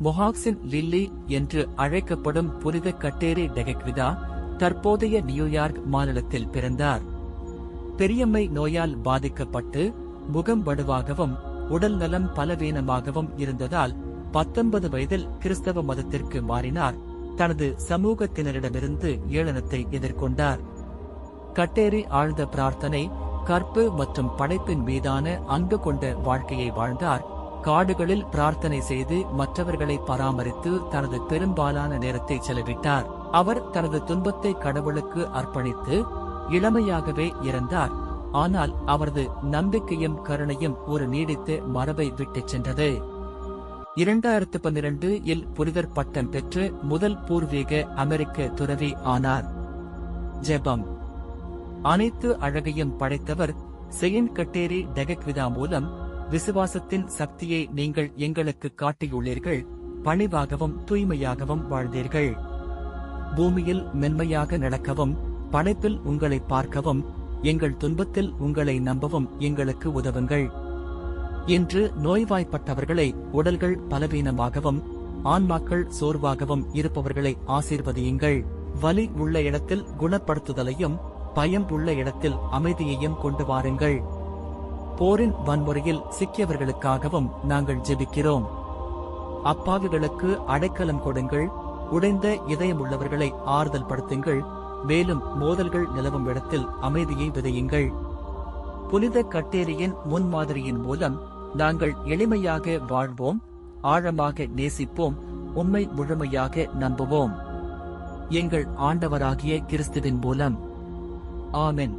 மொஹாக்சின் lily என்று அழைக்கப்படும் புனித கட்டேரி டெகக்விதா தற்போதைய நியூயார்க் மாநிலத்தில் பிறந்தார். பெரியம்மை நோயால் பாதிக்கப்பட்டு முகம் வடுவாகவும் உடல் நலம் பலவீனமாகவும் இருந்ததால் 19 வயதில் கிறிஸ்தவ மதத்திற்கு மாறினார். தனது சமூகத்தினரிடமிருந்து ஏளனத்தை எதிர்கொண்டார். கட்டேரி ஆழ்ந்த பிரார்த்தனை, கற்பு மற்றும் படைப்பின் மீதான அன்பு கொண்ட வாழ்க்கையை வாழ்ந்தார். காடுகளில் பிரார்த்தனை செய்து மற்றவர்களை பராமரித்து தனது பெரும்பாலான நேரத்தை செலவிட்டார். அவர் தனது துன்பத்தை கடவுளுக்கு அர்ப்பணித்து இளமையாகவே இறந்தார். ஆனால் அவரது நம்பிக்கையும் கருணையும் ஒரு நீடித்த மரபை விட்டுச் சென்றது. 2012 இல் புனிதர் பட்டம் பெற்று முதல் பூர்வீக அமெரிக்க துறவி ஆனார். ஜெபம். அனைத்து அழகையும் படைத்தவர் செயின்ட் கட்டேரி டெகக்விதா மூலம் விசுவாசத்தின் சக்தியை நீங்கள் எங்களுக்கு காட்டியுள்ளீர்கள். பணிவாகவும் தூய்மையாகவும் வாழ்ந்தீர்கள். பூமியில் மென்மையாக நடக்கவும், படைப்பில் உங்களை பார்க்கவும், எங்கள் துன்பத்தில் உங்களை நம்பவும் எங்களுக்கு உதவுங்கள். இன்று நோய்வாய்ப்பட்டவர்களை, உடல்கள் பலவீனமாகவும் ஆன்மாக்கள் சோர்வாகவும் இருப்பவர்களை ஆசீர்வதியுங்கள். வலி உள்ள இடத்தில் குணப்படுத்துதலையும் பயம் உள்ள இடத்தில் அமைதியையும் கொண்டு வாருங்கள். போரின் வன்முறையில் சிக்கியவர்களுக்காகவும் நாங்கள் ஜெபிக்கிறோம். அப்பாவிகளுக்கு அடைக்கலம் கொடுங்கள். உடைந்த இதயமுள்ளவர்களை ஆறுதல் படுத்துங்கள். மேலும் மோதல்கள் நிலவும் இடத்தில் அமைதியை விதையுங்கள். புனித கட்டேரியின் முன்மாதிரியின் மூலம் நாங்கள் எளிமையாக வாழ்வோம், ஆழமாக நேசிப்போம், உம்மை முழுமையாக நம்புவோம். எங்கள் ஆண்டவராகிய கிறிஸ்துவின் மூலம். ஆமென்.